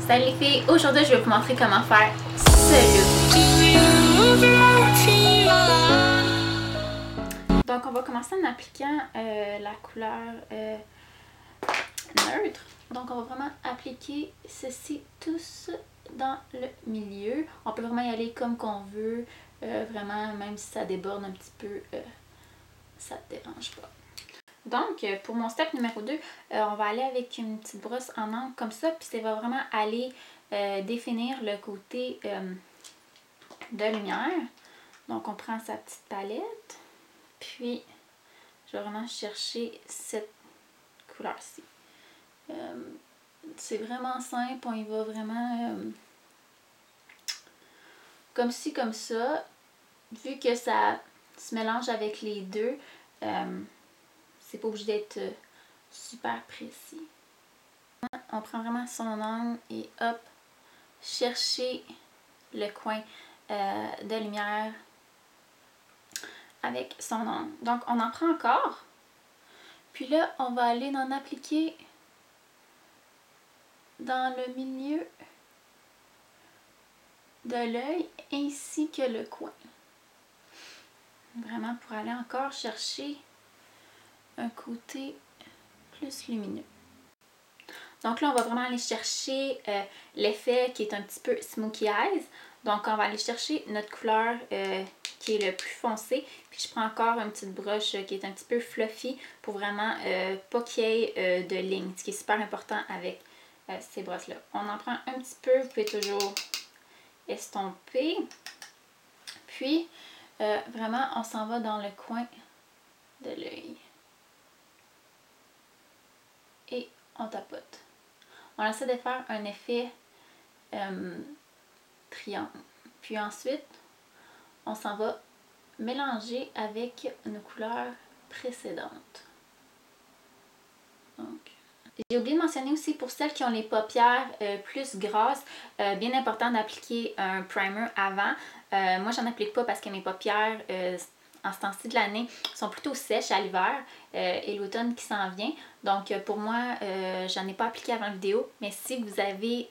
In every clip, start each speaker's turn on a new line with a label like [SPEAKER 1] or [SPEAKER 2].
[SPEAKER 1] Salut les filles, aujourd'hui je vais vous montrer comment faire ce look. Donc on va commencer en appliquant la couleur neutre. Donc on va vraiment appliquer ceci tous dans le milieu. On peut vraiment y aller comme qu'on veut, vraiment même si ça déborde un petit peu, ça ne te dérange pas. Donc, pour mon step numéro 2, on va aller avec une petite brosse en angle comme ça, puis ça va vraiment aller définir le côté de lumière. Donc, on prend sa petite palette, puis je vais vraiment chercher cette couleur-ci. C'est vraiment simple, on y va vraiment comme ci, comme ça. Vu que ça se mélange avec les deux, c'est pas obligé d'être super précis. On prend vraiment son angle et hop, chercher le coin de lumière avec son angle. Donc on en prend encore. Puis là, on va aller en appliquer dans le milieu de l'œil ainsi que le coin. Vraiment pour aller encore chercher un côté plus lumineux. Donc là, on va vraiment aller chercher l'effet qui est un petit peu smoky eyes. Donc on va aller chercher notre couleur qui est le plus foncé. Puis je prends encore une petite broche qui est un petit peu fluffy pour vraiment pas qu'il y ait de lignes. Ce qui est super important avec ces brosses-là. On en prend un petit peu, vous pouvez toujours estomper. Puis vraiment, on s'en va dans le coin de l'œil. Et on tapote. On essaie de faire un effet triangle. Puis ensuite, on s'en va mélanger avec nos couleurs précédentes. Donc, j'ai oublié de mentionner aussi pour celles qui ont les paupières plus grasses, bien important d'appliquer un primer avant. Moi, j'en applique pas parce que mes paupières, en ce temps-ci de l'année, sont plutôt sèches à l'hiver et l'automne qui s'en vient. Donc, pour moi, j'en ai pas appliqué avant la vidéo. Mais si vous avez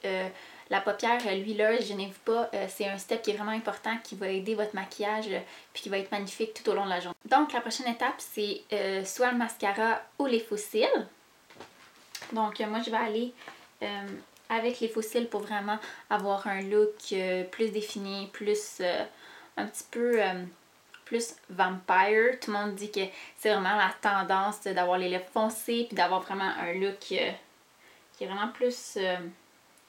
[SPEAKER 1] la paupière huileuse, gênez-vous pas. C'est un step qui est vraiment important, qui va aider votre maquillage puis qui va être magnifique tout au long de la journée. Donc, la prochaine étape, c'est soit le mascara ou les faux cils. Donc, moi, je vais aller avec les faux cils pour vraiment avoir un look plus défini, plus un petit peu plus vampire. Tout le monde dit que c'est vraiment la tendance d'avoir les lèvres foncées puis d'avoir vraiment un look qui est vraiment plus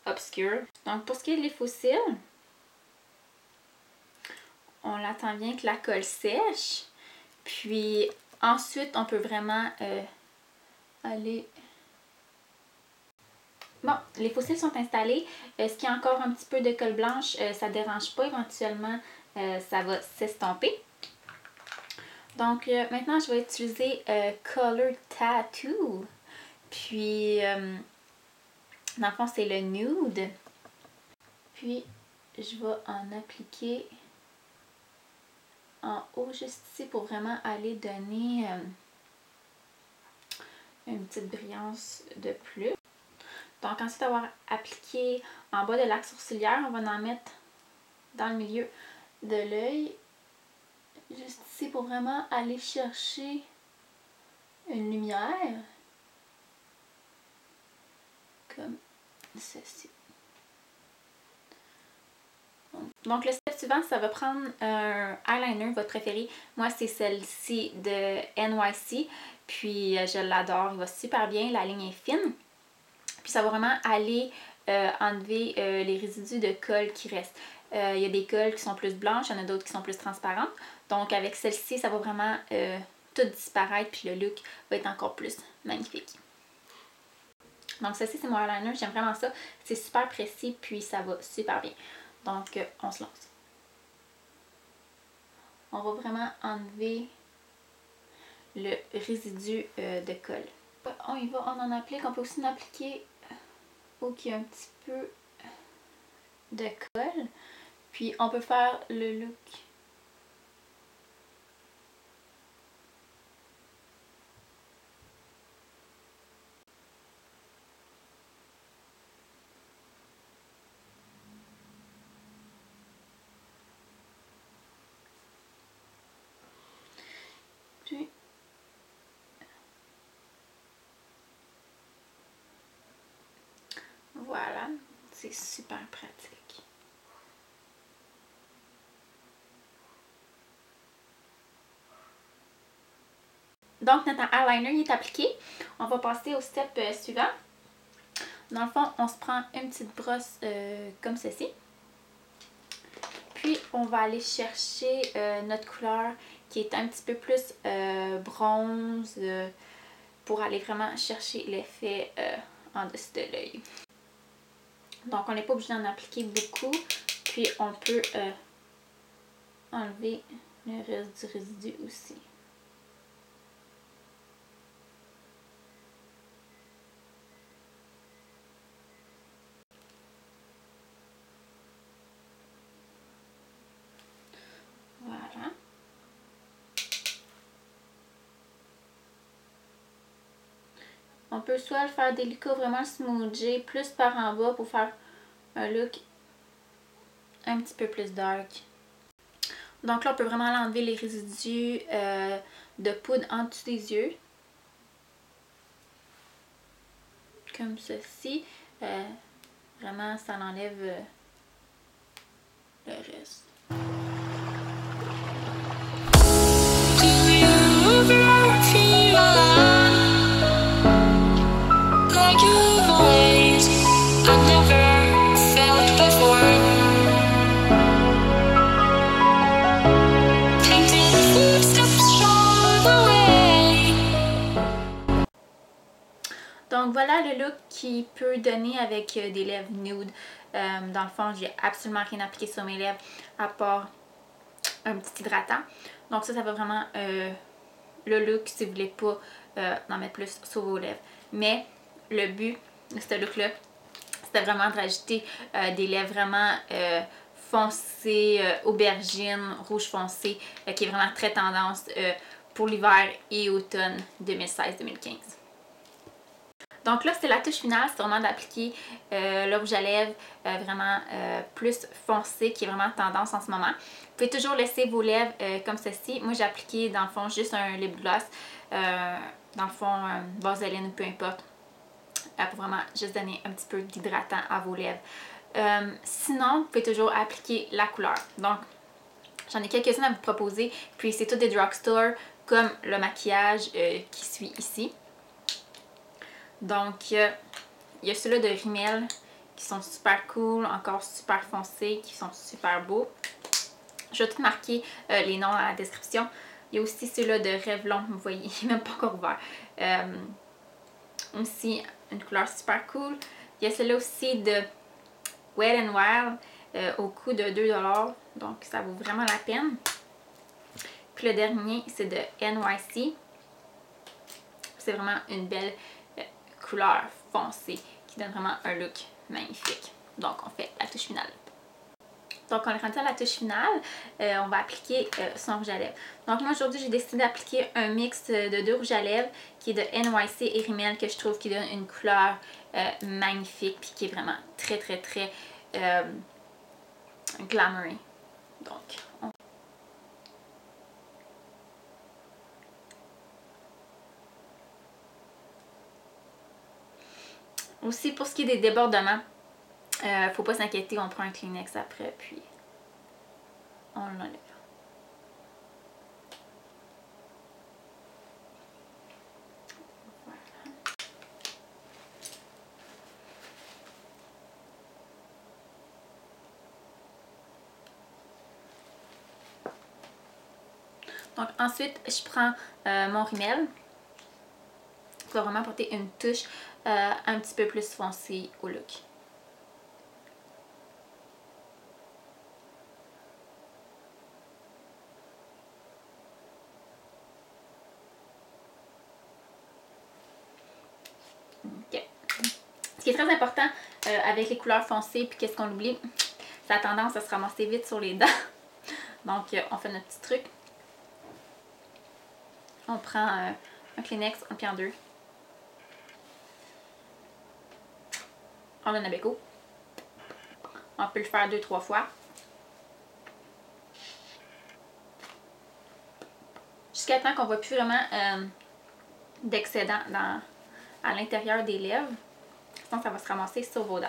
[SPEAKER 1] obscur. Donc, pour ce qui est des faux cils, on l'attend bien que la colle sèche. Puis ensuite, on peut vraiment aller... Bon, les faux cils sont installés. Ce qui a encore un petit peu de colle blanche, ça ne dérange pas. Éventuellement, ça va s'estomper. Donc, maintenant, je vais utiliser Color Tattoo. Puis, dans le fond, c'est le nude. Puis, je vais en appliquer en haut, juste ici, pour vraiment aller donner une petite brillance de plus. Donc, ensuite d'avoir appliqué en bas de l'axe sourcilière, on va en mettre dans le milieu de l'œil. Juste ici pour vraiment aller chercher une lumière. Comme ceci. Donc, le step suivant, ça va prendre un eyeliner, votre préféré. Moi, c'est celle-ci de NYC. Puis, je l'adore. Il va super bien. La ligne est fine. Puis ça va vraiment aller enlever les résidus de colle qui restent. Il y a des colles qui sont plus blanches, il y en a d'autres qui sont plus transparentes. Donc avec celle-ci, ça va vraiment tout disparaître puis le look va être encore plus magnifique. Donc ceci, c'est mon eyeliner, j'aime vraiment ça. C'est super précis puis ça va super bien. Donc on se lance. On va vraiment enlever le résidu de colle. On y va, on en applique. On peut aussi en appliquer où il y a un petit peu de colle. Puis on peut faire le look Voilà, c'est super pratique. Donc notre eyeliner est appliqué. On va passer au step suivant. Dans le fond, on se prend une petite brosse comme ceci. Puis on va aller chercher notre couleur qui est un petit peu plus bronze pour aller vraiment chercher l'effet en dessous de l'œil. Donc on n'est pas obligé d'en appliquer beaucoup. Puis on peut enlever le reste du résidu aussi. Voilà. On peut soit le faire délicat, vraiment smoothie, plus par en bas pour faire un look un petit peu plus dark. Donc là, on peut vraiment enlever les résidus de poudre en dessous des yeux. Comme ceci. Vraiment, ça enlève le reste. Donc voilà le look qu'il peut donner avec des lèvres nude. Dans le fond, j'ai absolument rien appliqué sur mes lèvres à part un petit hydratant. Donc ça va vraiment le look si vous voulez pas en mettre plus sur vos lèvres. Mais le but de ce look-là, c'était vraiment de rajouter des lèvres vraiment foncées, aubergine, rouge foncé, qui est vraiment très tendance pour l'hiver et automne 2016-2015. Donc là, c'est la touche finale, c'est vraiment d'appliquer le rouge à lèvres vraiment plus foncé, qui est vraiment tendance en ce moment. Vous pouvez toujours laisser vos lèvres comme ceci. Moi, j'ai appliqué dans le fond juste un lip gloss, dans le fond vaseline ou peu importe, pour vraiment juste donner un petit peu d'hydratant à vos lèvres. Sinon, vous pouvez toujours appliquer la couleur. Donc, j'en ai quelques-unes à vous proposer, puis c'est tout des drugstore comme le maquillage qui suit ici. Donc, il y a ceux-là de Rimmel qui sont super cool, encore super foncés, qui sont super beaux. Je vais tout marquer les noms dans la description. Il y a aussi ceux-là de Revlon, vous voyez, il n'est même pas encore ouvert. Aussi, une couleur super cool. Il y a celle-là aussi de Wet n Wild au coût de 2 $, donc ça vaut vraiment la peine. Puis le dernier, c'est de NYC. C'est vraiment une belle couleur foncée qui donne vraiment un look magnifique. Donc on fait la touche finale. Donc on est rendu à la touche finale, on va appliquer son rouge à lèvres. Donc moi aujourd'hui j'ai décidé d'appliquer un mix de deux rouges à lèvres qui est de NYC et Rimmel, que je trouve qui donne une couleur magnifique puis qui est vraiment très glamoury. Donc aussi pour ce qui est des débordements, faut pas s'inquiéter, on prend un Kleenex après puis on l'enlève. Donc ensuite, je prends mon Rimmel qui va vraiment apporter une touche un petit peu plus foncée au look. Okay. Ce qui est très important avec les couleurs foncées, puis qu'est-ce qu'on oublie, ça a tendance à se ramasser vite sur les dents. Donc on fait notre petit truc. On prend un Kleenex, on plie en deux. On donne un béco. On peut le faire 2-3 fois. Jusqu'à temps qu'on ne voit plus vraiment d'excédent à l'intérieur des lèvres. Sinon, ça va se ramasser sur vos dents.